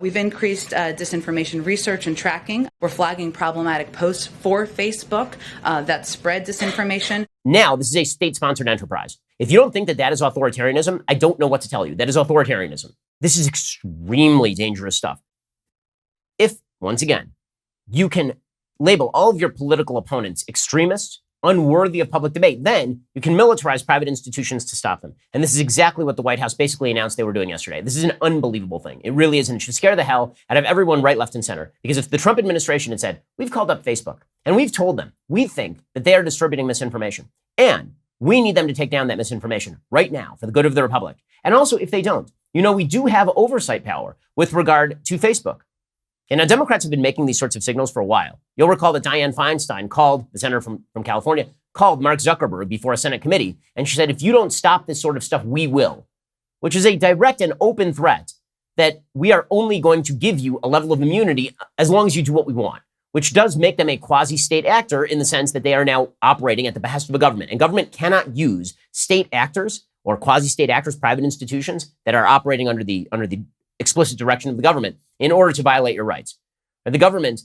We've increased disinformation research and tracking. We're flagging problematic posts for Facebook that spread disinformation. Now, this is a state-sponsored enterprise. If you don't think that that is authoritarianism, I don't know what to tell you. That is authoritarianism. This is extremely dangerous stuff. If, once again, you can label all of your political opponents extremists, unworthy of public debate, then you can militarize private institutions to stop them. And this is exactly what the White House basically announced they were doing yesterday. This is an unbelievable thing. It really is, and it should scare the hell out of everyone right, left, and center. Because if the Trump administration had said, we've called up Facebook, and we've told them, we think that they are distributing misinformation, and we need them to take down that misinformation right now for the good of the republic. And also, if they don't, we do have oversight power with regard to Facebook. And now Democrats have been making these sorts of signals for a while. You'll recall that Dianne Feinstein called, the senator from California, called Mark Zuckerberg before a Senate committee. And she said, if you don't stop this sort of stuff, we will. Which is a direct and open threat that we are only going to give you a level of immunity as long as you do what we want. Which does make them a quasi-state actor in the sense that they are now operating at the behest of a government. And government cannot use state actors or quasi-state actors, private institutions that are operating under the explicit direction of the government in order to violate your rights. The government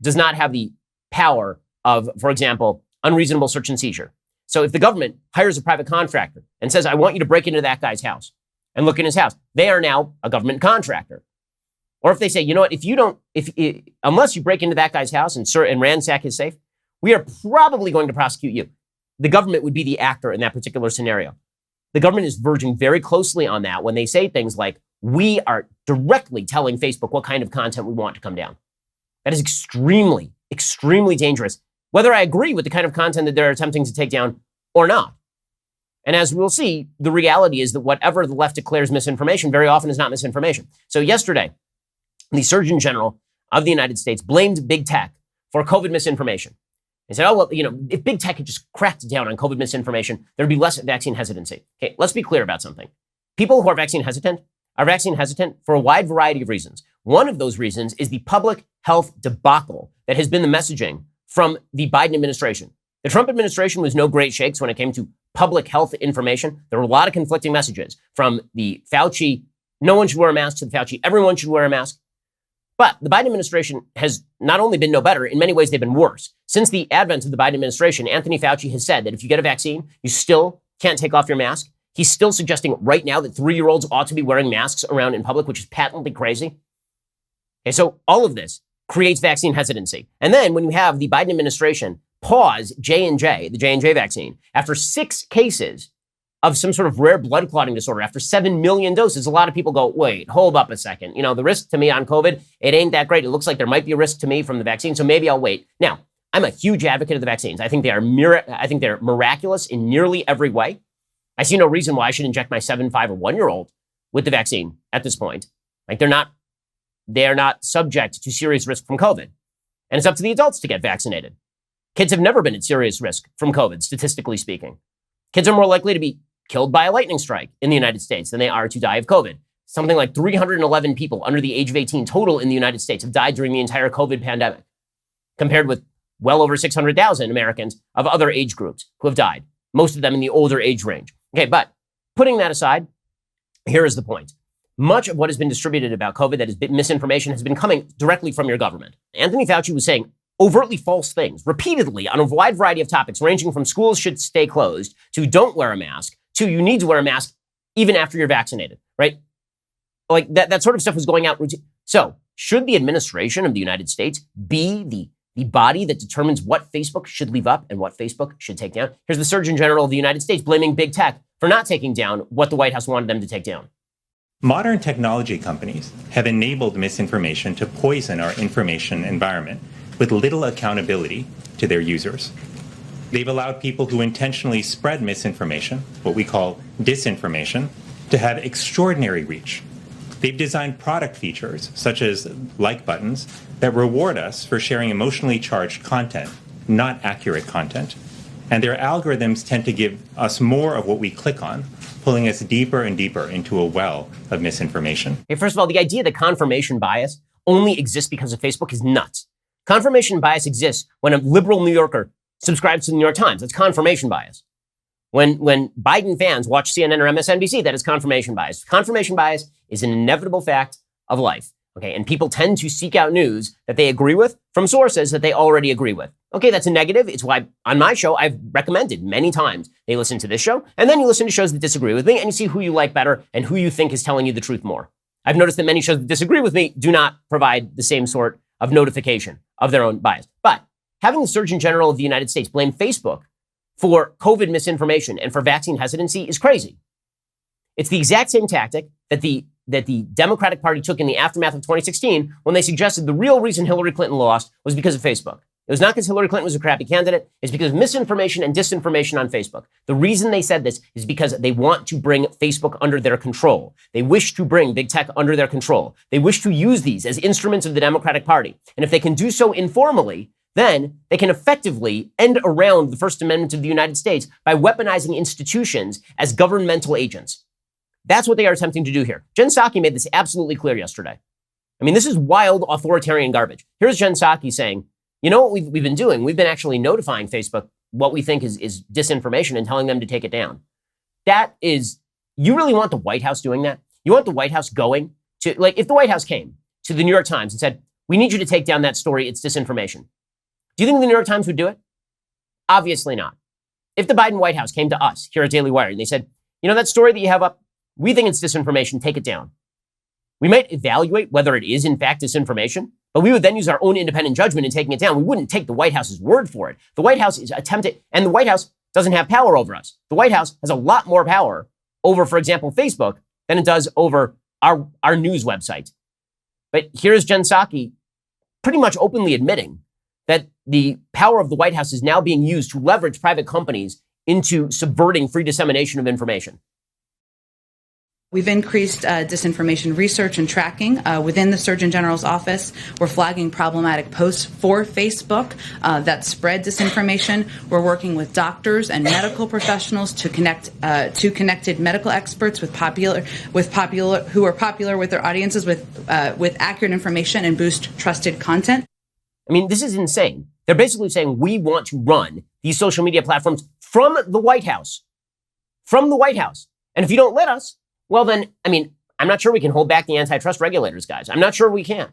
does not have the power of, for example, unreasonable search and seizure. So if the government hires a private contractor and says, I want you to break into that guy's house and look in his house, they are now a government contractor. Or if they say, you know what, unless you break into that guy's house and ransack his safe, we are probably going to prosecute you. The government would be the actor in that particular scenario. The government is verging very closely on that when they say things like, we are directly telling Facebook what kind of content we want to come down. That is extremely, extremely dangerous, whether I agree with the kind of content that they're attempting to take down or not. And as we'll see, the reality is that whatever the left declares misinformation very often is not misinformation. So yesterday, the Surgeon General of the United States blamed big tech for COVID misinformation. He said, if big tech had just cracked down on COVID misinformation, there'd be less vaccine hesitancy. Okay, let's be clear about something. People who are vaccine hesitant for a wide variety of reasons. One of those reasons is the public health debacle that has been the messaging from the Biden administration. The Trump administration was no great shakes when it came to public health information. There were a lot of conflicting messages from the Fauci, no one should wear a mask, to the Fauci, everyone should wear a mask. But the Biden administration has not only been no better, in many ways they've been worse. Since the advent of the Biden administration, Anthony Fauci has said that if you get a vaccine, you still can't take off your mask. He's still suggesting right now that 3-year-olds ought to be wearing masks around in public, which is patently crazy. Okay, so all of this creates vaccine hesitancy. And then when you have the Biden administration pause J&J, the J&J vaccine, after 6 cases of some sort of rare blood clotting disorder, after 7 million doses, a lot of people go, wait, hold up a second. The risk to me on COVID, it ain't that great. It looks like there might be a risk to me from the vaccine, so maybe I'll wait. Now, I'm a huge advocate of the vaccines. I think they're miraculous in nearly every way. I see no reason why I should inject my 7, 5, or 1-year-old with the vaccine at this point. Like they are not subject to serious risk from COVID. And it's up to the adults to get vaccinated. Kids have never been at serious risk from COVID, statistically speaking. Kids are more likely to be killed by a lightning strike in the United States than they are to die of COVID. Something like 311 people under the age of 18 total in the United States have died during the entire COVID pandemic, compared with well over 600,000 Americans of other age groups who have died, most of them in the older age range. Okay, but putting that aside, here is the point. Much of what has been distributed about COVID that has been misinformation has been coming directly from your government. Anthony Fauci was saying overtly false things repeatedly on a wide variety of topics, ranging from schools should stay closed to don't wear a mask to you need to wear a mask even after you're vaccinated, right? Like that sort of stuff was going out. So should the administration of the United States be the body that determines what Facebook should leave up and what Facebook should take down? Here's the Surgeon General of the United States blaming big tech for not taking down what the White House wanted them to take down. Modern technology companies have enabled misinformation to poison our information environment with little accountability to their users. They've allowed people who intentionally spread misinformation, what we call disinformation, to have extraordinary reach. They've designed product features, such as like buttons, that reward us for sharing emotionally charged content, not accurate content. And their algorithms tend to give us more of what we click on, pulling us deeper and deeper into a well of misinformation. Okay, first of all, the idea that confirmation bias only exists because of Facebook is nuts. Confirmation bias exists when a liberal New Yorker subscribes to the New York Times. That's confirmation bias. When Biden fans watch CNN or MSNBC, that is confirmation bias. Confirmation bias is an inevitable fact of life. Okay, and people tend to seek out news that they agree with from sources that they already agree with. Okay, that's a negative. It's why on my show, I've recommended many times they listen to this show, and then you listen to shows that disagree with me, and you see who you like better and who you think is telling you the truth more. I've noticed that many shows that disagree with me do not provide the same sort of notification of their own bias. But having the Surgeon General of the United States blame Facebook for COVID misinformation and for vaccine hesitancy is crazy. It's the exact same tactic that the Democratic Party took in the aftermath of 2016 when they suggested the real reason Hillary Clinton lost was because of Facebook. It was not because Hillary Clinton was a crappy candidate. It's because of misinformation and disinformation on Facebook. The reason they said this is because they want to bring Facebook under their control. They wish to bring big tech under their control. They wish to use these as instruments of the Democratic Party. And if they can do so informally, then they can effectively end around the First Amendment of the United States by weaponizing institutions as governmental agents. That's what they are attempting to do here. Jen Psaki made this absolutely clear yesterday. I mean, this is wild authoritarian garbage. Here's Jen Psaki saying, you know what we've been doing? We've been actually notifying Facebook what we think is disinformation and telling them to take it down. That is, you really want the White House doing that? You want the White House going to, like, if the White House came to the New York Times and said, we need you to take down that story, it's disinformation. Do you think the New York Times would do it? Obviously not. If the Biden White House came to us here at Daily Wire and they said, you know, that story that you have up, we think it's disinformation, take it down. We might evaluate whether it is in fact disinformation, but we would then use our own independent judgment in taking it down. We wouldn't take the White House's word for it. The White House is attempting, and the White House doesn't have power over us. The White House has a lot more power over, for example, Facebook than it does over our news website. But here's Jen Psaki pretty much openly admitting that the power of the White House is now being used to leverage private companies into subverting free dissemination of information. We've increased disinformation research and tracking within the Surgeon General's office. We're flagging problematic posts for Facebook that spread disinformation. We're working with doctors and medical professionals to connect to connected medical experts who are popular with their audiences with accurate information and boost trusted content. I mean, this is insane. They're basically saying we want to run these social media platforms from the White House. From the White House. And if you don't let us, well then, I mean, I'm not sure we can hold back the antitrust regulators, guys. I'm not sure we can.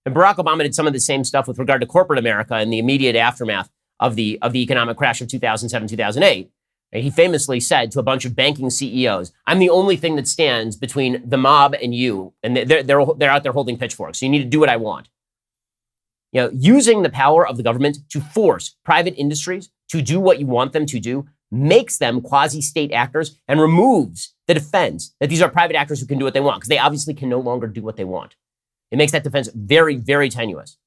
And Barack Obama did some of the same stuff with regard to corporate America in the immediate aftermath of the economic crash of 2007, 2008. And he famously said to a bunch of banking CEOs, I'm the only thing that stands between the mob and you. And they're out there holding pitchforks. So you need to do what I want. You know, using the power of the government to force private industries to do what you want them to do makes them quasi-state actors and removes the defense that these are private actors who can do what they want, because they obviously can no longer do what they want. It makes that defense very, very tenuous.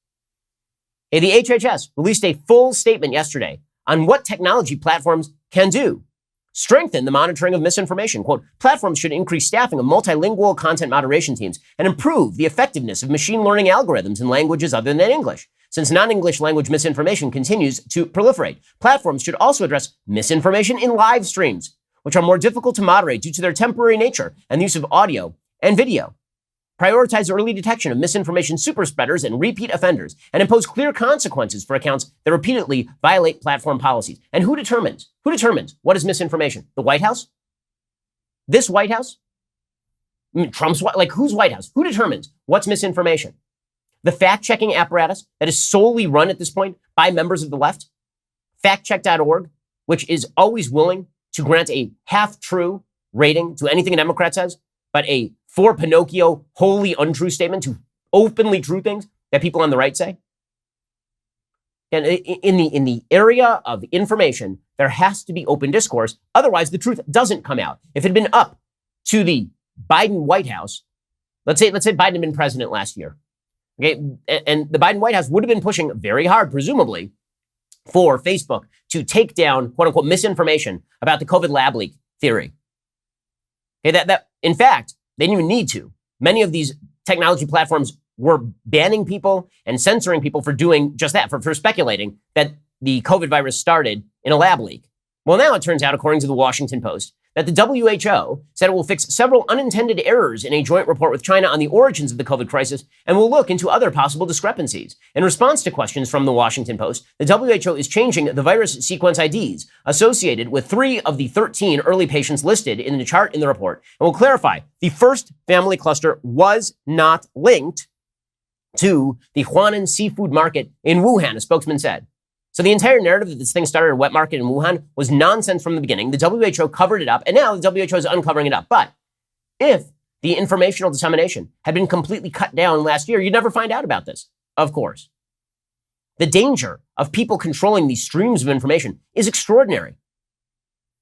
The HHS released a full statement yesterday on what technology platforms can do. Strengthen the monitoring of misinformation. Quote, platforms should increase staffing of multilingual content moderation teams and improve the effectiveness of machine learning algorithms in languages other than English. Since non-English language misinformation continues to proliferate, platforms should also address misinformation in live streams, which are more difficult to moderate due to their temporary nature and the use of audio and video. Prioritize early detection of misinformation superspreaders and repeat offenders, and impose clear consequences for accounts that repeatedly violate platform policies. And who determines? Who determines what is misinformation? The White House? This White House? I mean, Trump's, like, whose White House? Who determines what's misinformation? The fact-checking apparatus that is solely run at this point by members of the left? Factcheck.org, which is always willing to grant a half-true rating to anything a Democrat says, but a for Pinocchio wholly untrue statement to openly true things that people on the right say. And in the area of information, there has to be open discourse. Otherwise, the truth doesn't come out. If it had been up to the Biden White House, let's say Biden had been president last year, okay, and the Biden White House would have been pushing very hard, presumably, for Facebook to take down, quote unquote, misinformation about the COVID lab leak theory. Okay, that in fact, they didn't even need to. Many of these technology platforms were banning people and censoring people for doing just that, for speculating that the COVID virus started in a lab leak. Well, now it turns out, according to the Washington Post, that the WHO said it will fix several unintended errors in a joint report with China on the origins of the COVID crisis and will look into other possible discrepancies. In response to questions from the Washington Post, the WHO is changing the virus sequence IDs associated with 3 of the 13 early patients listed in the chart in the report and will clarify the first family cluster was not linked to the Huanan seafood market in Wuhan, a spokesman said. So the entire narrative that this thing started at a wet market in Wuhan was nonsense from the beginning. The WHO covered it up, and now the WHO is uncovering it up. But if the informational dissemination had been completely cut down last year, you'd never find out about this, of course. The danger of people controlling these streams of information is extraordinary.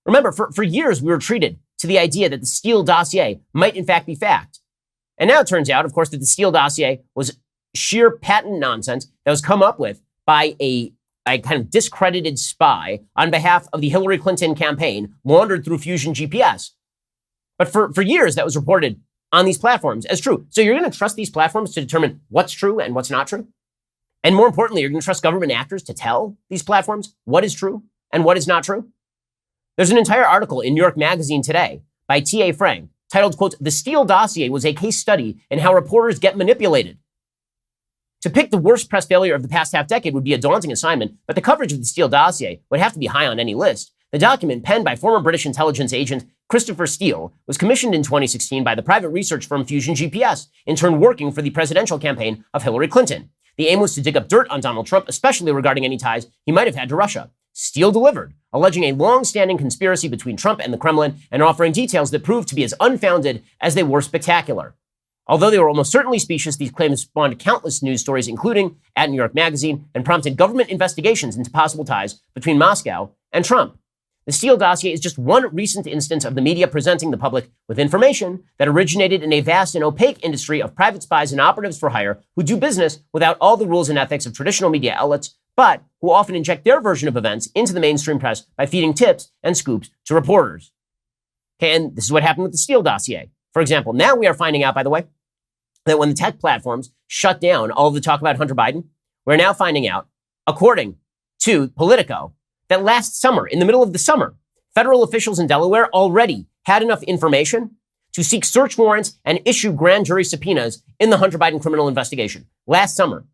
Remember, for years, we were treated to the idea that the Steele dossier might in fact be fact. And now it turns out, of course, that the Steele dossier was sheer patent nonsense that was come up with by a kind of discredited spy on behalf of the Hillary Clinton campaign, laundered through Fusion GPS. But for years, that was reported on these platforms as true. So you're going to trust these platforms to determine what's true and what's not true? And more importantly, you're going to trust government actors to tell these platforms what is true and what is not true? There's an entire article in New York Magazine today by T.A. Frank titled, quote, "The Steele dossier was a case study in how reporters get manipulated." To pick the worst press failure of the past half-decade would be a daunting assignment, but the coverage of the Steele dossier would have to be high on any list. The document, penned by former British intelligence agent Christopher Steele, was commissioned in 2016 by the private research firm Fusion GPS, in turn working for the presidential campaign of Hillary Clinton. The aim was to dig up dirt on Donald Trump, especially regarding any ties he might have had to Russia. Steele delivered, alleging a long-standing conspiracy between Trump and the Kremlin and offering details that proved to be as unfounded as they were spectacular. Although they were almost certainly specious, these claims spawned countless news stories, including at New York Magazine, and prompted government investigations into possible ties between Moscow and Trump. The Steele dossier is just one recent instance of the media presenting the public with information that originated in a vast and opaque industry of private spies and operatives for hire who do business without all the rules and ethics of traditional media outlets, but who often inject their version of events into the mainstream press by feeding tips and scoops to reporters. Okay, and this is what happened with the Steele dossier. For example, now we are finding out, by the way, that when the tech platforms shut down all of the talk about Hunter Biden, we're now finding out, according to Politico, that last summer, in the middle of the summer, federal officials in Delaware already had enough information to seek search warrants and issue grand jury subpoenas in the Hunter Biden criminal investigation. Last summer.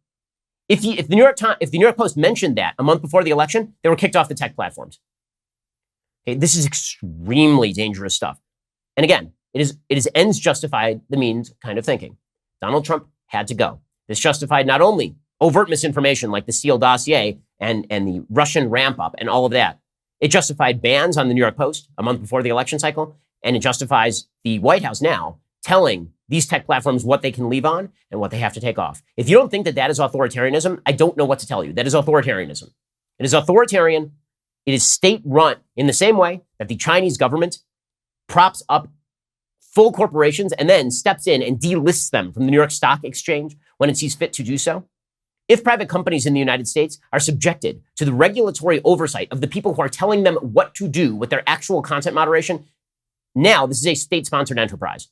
If the New York Post mentioned that a month before the election, they were kicked off the tech platforms. Okay, this is extremely dangerous stuff. And again, it is ends justified the means kind of thinking. Donald Trump had to go. This justified not only overt misinformation like the Steele dossier and the Russian ramp up and all of that. It justified bans on the New York Post a month before the election cycle. And it justifies the White House now telling these tech platforms what they can leave on and what they have to take off. If you don't think that that is authoritarianism, I don't know what to tell you. That is authoritarianism. It is authoritarian. It is state-run in the same way that the Chinese government props up full corporations and then steps in and delists them from the New York Stock Exchange when it sees fit to do so. If private companies in the United States are subjected to the regulatory oversight of the people who are telling them what to do with their actual content moderation, now this is a state-sponsored enterprise.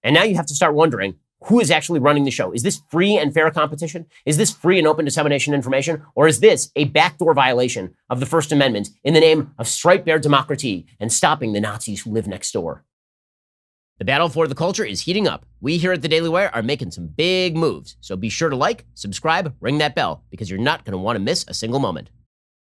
And now you have to start wondering, who is actually running the show? Is this free and fair competition? Is this free and open dissemination of information? Or is this a backdoor violation of the First Amendment in the name of stripe-bear democracy and stopping the Nazis who live next door? The battle for the culture is heating up. We here at the Daily Wire are making some big moves. So be sure to like, subscribe, ring that bell, because you're not going to want to miss a single moment.